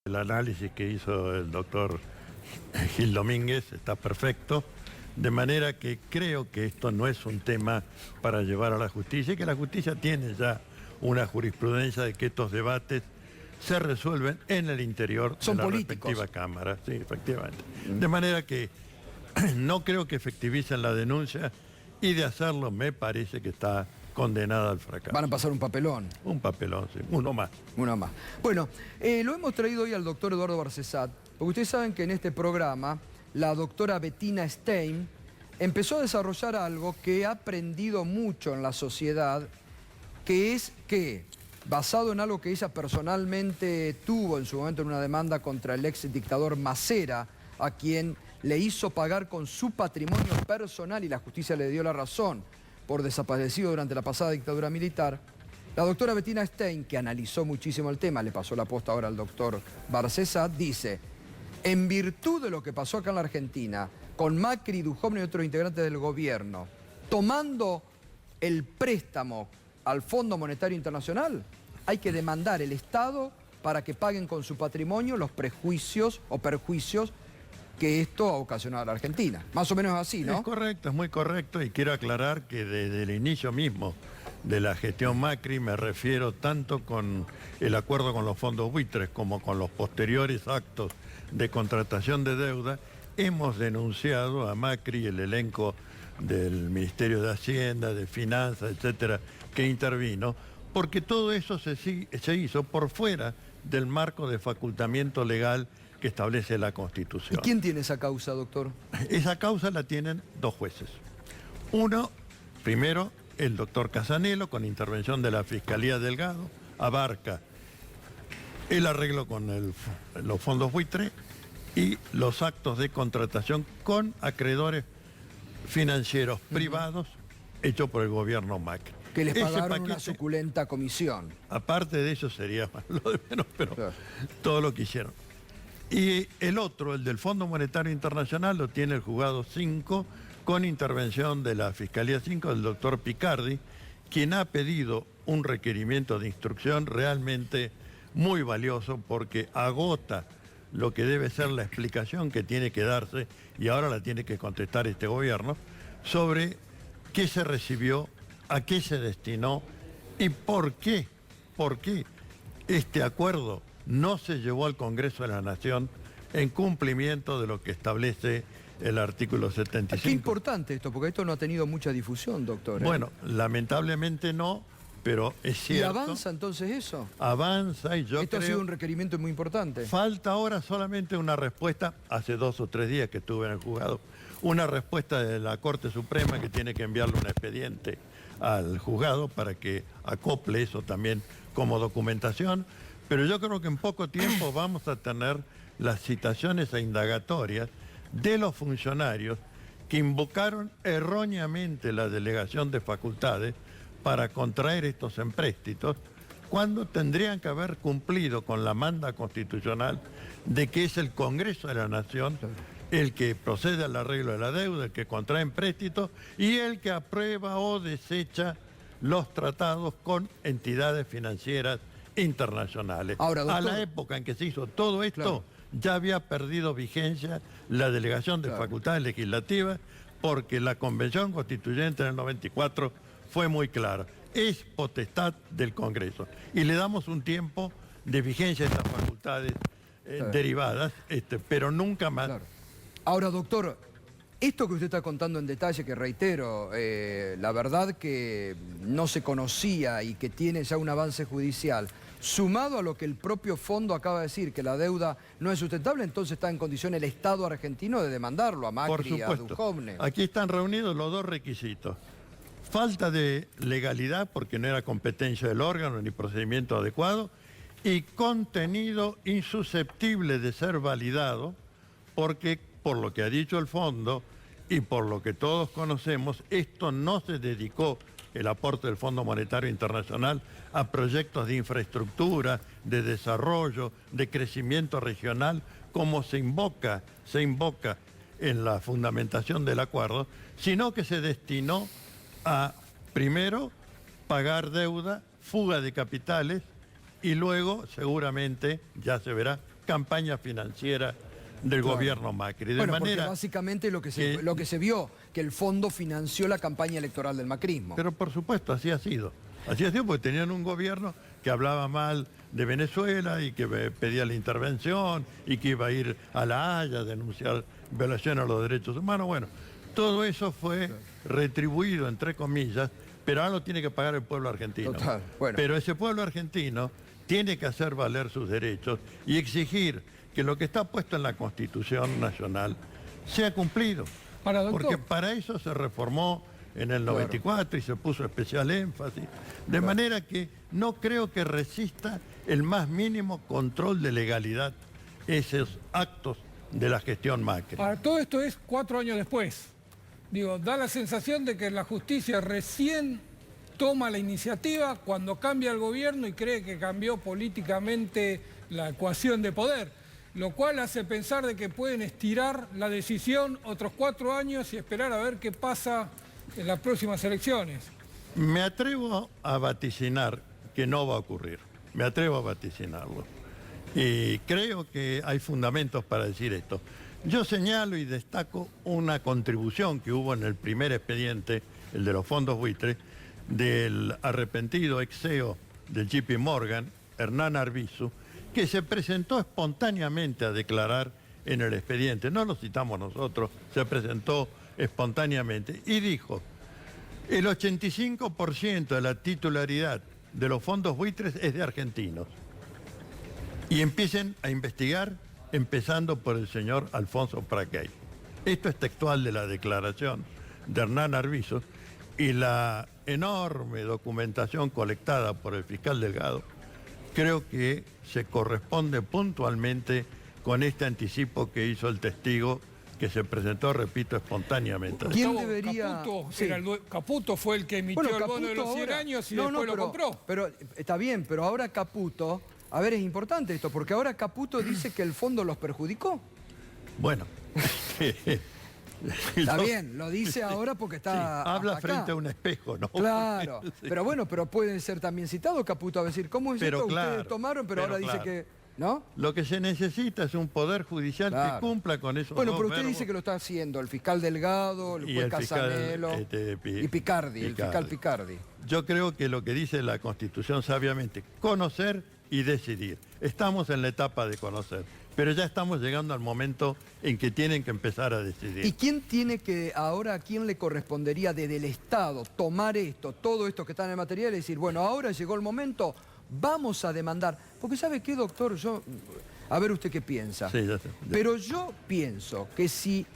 El análisis que hizo el doctor Gil Domínguez está perfecto, de manera que creo que esto no es un tema para llevar a la justicia y que la justicia tiene ya una jurisprudencia de que estos debates se resuelven en el interior de la respectiva Cámara. Sí, efectivamente. De manera que no creo que efectivicen la denuncia y de hacerlo me parece que está condenada al fracaso. Van a pasar un papelón. Un papelón, sí. Uno más. Uno más. Bueno, lo hemos traído hoy al doctor Eduardo Barcesat, porque ustedes saben que en este programa la doctora Bettina Stein empezó a desarrollar algo que ha aprendido mucho en la sociedad, que es que, basado en algo que ella personalmente tuvo en su momento en una demanda contra el ex dictador Macera, a quien le hizo pagar con su patrimonio personal y la justicia le dio la razón por desaparecido durante la pasada dictadura militar, la doctora Bettina Stein, que analizó muchísimo el tema, le pasó la posta ahora al doctor Barcesat, dice: en virtud de lo que pasó acá en la Argentina, con Macri, Duhovne y otros integrantes del gobierno, tomando el préstamo al Fondo Monetario Internacional, hay que demandar el Estado para que paguen con su patrimonio los prejuicios o perjuicios que esto ha ocasionado a la Argentina. Más o menos así, ¿no? Es correcto, es muy correcto, y quiero aclarar que desde el inicio mismo de la gestión Macri me refiero tanto con el acuerdo con los fondos buitres como con los posteriores actos de contratación de deuda, hemos denunciado a Macri y el elenco del Ministerio de Hacienda, de Finanzas, etcétera, que intervino, porque todo eso se hizo por fuera del marco de facultamiento legal que establece la Constitución. ¿Y quién tiene esa causa, doctor? Esa causa la tienen dos jueces. Uno, primero, el doctor Casanelo, con intervención de la Fiscalía Delgado, abarca el arreglo con los fondos buitre y los actos de contratación con acreedores financieros privados hechos por el gobierno Macri. Que les pagaron una suculenta comisión. Aparte de eso sería lo de menos, pero claro, todo lo que hicieron. Y el otro, el del Fondo Monetario Internacional, lo tiene el juzgado 5, con intervención de la Fiscalía 5 del doctor Picardi, quien ha pedido un requerimiento de instrucción realmente muy valioso porque agota lo que debe ser la explicación que tiene que darse, y ahora la tiene que contestar este gobierno, sobre qué se recibió, a qué se destinó y por qué este acuerdo no se llevó al Congreso de la Nación en cumplimiento de lo que establece el artículo 75. Qué importante esto, porque esto no ha tenido mucha difusión, doctor. Bueno, lamentablemente no, pero es cierto. ¿Y avanza entonces eso? Avanza, y yo Esto creo... ha sido un requerimiento muy importante. Falta ahora solamente una respuesta, hace 2 o 3 días que estuve en el juzgado, una respuesta de la Corte Suprema que tiene que enviarle un expediente al juzgado para que acople eso también como documentación. Pero yo creo que en poco tiempo vamos a tener las citaciones e indagatorias de los funcionarios que invocaron erróneamente la delegación de facultades para contraer estos empréstitos, cuando tendrían que haber cumplido con la manda constitucional de que es el Congreso de la Nación el que procede al arreglo de la deuda, el que contrae empréstitos y el que aprueba o desecha los tratados con entidades financieras internacionales. Ahora, doctor, a la época en que se hizo todo esto, claro, ya había perdido vigencia la delegación de facultades legislativas, porque la Convención Constituyente en el 94 fue muy clara. Es potestad del Congreso. Y le damos un tiempo de vigencia a estas facultades derivadas, pero nunca más. Claro. Ahora, doctor, esto que usted está contando en detalle, que reitero, la verdad que no se conocía y que tiene ya un avance judicial, sumado a lo que el propio fondo acaba de decir, que la deuda no es sustentable, entonces está en condición el Estado argentino de demandarlo a Macri y a Duhovne. Aquí están reunidos los dos requisitos. Falta de legalidad, porque no era competencia del órgano ni procedimiento adecuado, y contenido insusceptible de ser validado, porque por lo que ha dicho el fondo y por lo que todos conocemos, esto no se dedicó, el aporte del Fondo Monetario Internacional, a proyectos de infraestructura, de desarrollo, de crecimiento regional, como se invoca en la fundamentación del acuerdo, sino que se destinó a, primero, pagar deuda, fuga de capitales, y luego, seguramente, ya se verá, campaña financiera del gobierno Macri. De Bueno, manera porque básicamente lo que se vio, que el fondo financió la campaña electoral del macrismo. Pero por supuesto, así ha sido. Así ha sido porque tenían un gobierno que hablaba mal de Venezuela y que pedía la intervención y que iba a ir a La Haya a denunciar violación a los derechos humanos. Bueno, todo eso fue retribuido, entre comillas, pero ahora lo tiene que pagar el pueblo argentino. Total, bueno. Pero ese pueblo argentino tiene que hacer valer sus derechos y exigir que lo que está puesto en la Constitución Nacional sea cumplido. Ahora, doctor, Porque para eso se reformó en el 94 y se puso especial énfasis. De manera que no creo que resista el más mínimo control de legalidad esos actos de la gestión Macri. ahora, todo esto es 4 años después. Digo, da la sensación de que la justicia recién toma la iniciativa cuando cambia el gobierno y cree que cambió políticamente la ecuación de poder, lo cual hace pensar de que pueden estirar la decisión otros 4 años y esperar a ver qué pasa en las próximas elecciones. Me atrevo a vaticinar que no va a ocurrir. Me atrevo a vaticinarlo. Y creo que hay fundamentos para decir esto. Yo señalo y destaco una contribución que hubo en el primer expediente, el de los fondos buitres, del arrepentido ex CEO del JP Morgan, Hernán Arbizu, que se presentó espontáneamente a declarar en el expediente. No lo citamos nosotros, se presentó espontáneamente y dijo: el 85% de la titularidad de los fondos buitres es de argentinos. Y empiecen a investigar, empezando por el señor Alfonso Praquey. Esto es textual de la declaración de Hernán Arbizu y la enorme documentación colectada por el fiscal Delgado creo que se corresponde puntualmente con este anticipo que hizo el testigo que se presentó, repito, espontáneamente. ¿Quién Gustavo, debería...? Caputo fue el que emitió el bono de los 100 años y después lo compró. Pero está bien, pero ahora Caputo... A ver, es importante esto, porque ahora Caputo dice que el fondo los perjudicó. Bueno. Está bien, lo dice ahora porque está habla acá. frente a un espejo, ¿no? Claro, Sí. pero bueno, pero puede ser también citado Caputo a decir, ¿cómo es Pero esto? claro, Ustedes tomaron, pero ahora claro. dice que... ¿No? Lo que se necesita es un poder judicial Claro. que cumpla con esos Bueno, dos pero usted verbos. dice que lo está haciendo el fiscal Delgado, el Y juez el fiscal, Casanelo y Picardi, el fiscal Picardi. Yo creo que lo que dice la Constitución sabiamente, conocer y decidir. Estamos en la etapa de conocer, pero ya estamos llegando al momento en que tienen que empezar a decidir. ¿Y quién tiene que, ahora a quién le correspondería desde el Estado tomar esto, todo esto que está en el material y decir, bueno, ahora llegó el momento, vamos a demandar? Porque ¿sabe qué, doctor? Yo, a ver usted qué piensa. Sí, ya sé, ya. Pero yo pienso que si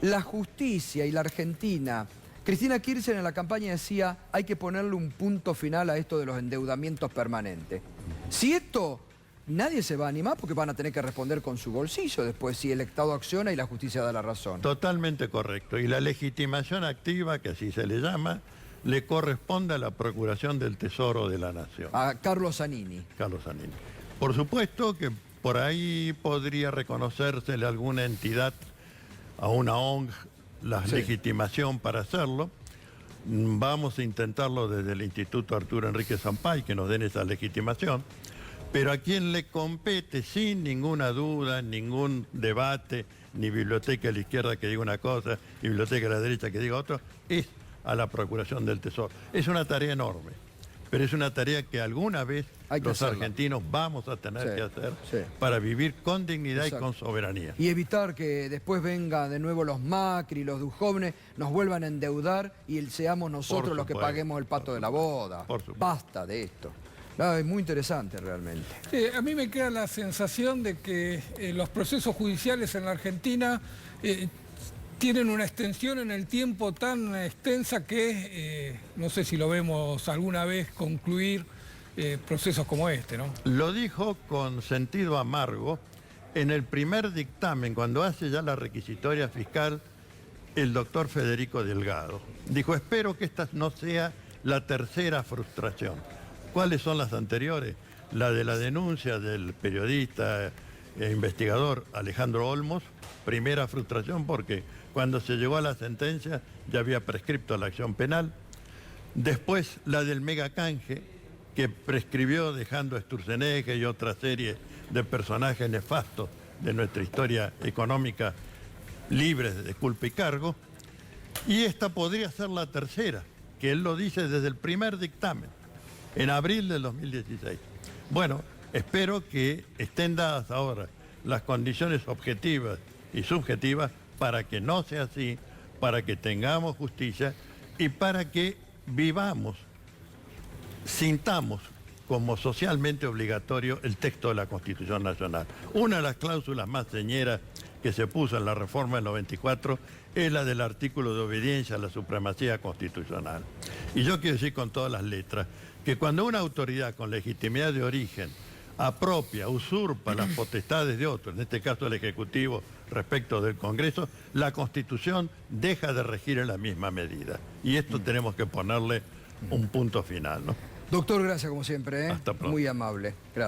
la justicia y la Argentina... Cristina Kirchner en la campaña decía, hay que ponerle un punto final a esto de los endeudamientos permanentes. Si esto... Nadie se va a animar porque van a tener que responder con su bolsillo después si el Estado acciona y la justicia da la razón. Totalmente correcto. Y la legitimación activa, que así se le llama, le corresponde a la Procuración del Tesoro de la Nación. A Carlos Zanini. Carlos Zanini. Por supuesto que por ahí podría reconocérsele a alguna entidad, a una ONG, la Sí. legitimación para hacerlo. Vamos a intentarlo desde el Instituto Arturo Enrique Sampay, que nos den esa legitimación. Pero a quien le compete, sin ninguna duda, ningún debate, ni biblioteca de la izquierda que diga una cosa, ni biblioteca de la derecha que diga otra, es a la Procuración del Tesoro. Es una tarea enorme, pero es una tarea que alguna vez Hay que los hacerla. argentinos vamos a tener Sí, que hacer sí. para vivir con dignidad Exacto. y con soberanía. Y evitar que después vengan de nuevo los Macri, los Duhovne, nos vuelvan a endeudar y seamos nosotros Por los que supuesto. paguemos el pato de la boda. Por supuesto. Basta de esto. No, es muy interesante realmente. Sí, a mí me queda la sensación de que los procesos judiciales en la Argentina tienen una extensión en el tiempo tan extensa que no sé si lo vemos alguna vez concluir procesos como este, ¿no? Lo dijo con sentido amargo en el primer dictamen, cuando hace ya la requisitoria fiscal, el doctor Federico Delgado. Dijo, espero que esta no sea la tercera frustración. ¿Cuáles son las anteriores? La de la denuncia del periodista e investigador Alejandro Olmos, primera frustración porque cuando se llegó a la sentencia ya había prescripto la acción penal. Después la del megacanje, que prescribió dejando a Sturzenegger y otra serie de personajes nefastos de nuestra historia económica libres de culpa y cargo. Y esta podría ser la tercera, que él lo dice desde el primer dictamen, en abril del 2016. Bueno, espero que estén dadas ahora las condiciones objetivas y subjetivas para que no sea así, para que tengamos justicia y para que vivamos, sintamos como socialmente obligatorio el texto de la Constitución Nacional. Una de las cláusulas más señeras que se puso en la reforma del 94 es la del artículo de obediencia a la supremacía constitucional. Y yo quiero decir con todas las letras que cuando una autoridad con legitimidad de origen apropia, usurpa las potestades de otros, en este caso el Ejecutivo respecto del Congreso, la Constitución deja de regir en la misma medida. Y esto tenemos que ponerle un punto final, ¿no? Doctor, gracias como siempre, ¿eh? Hasta pronto. Muy amable. Gracias.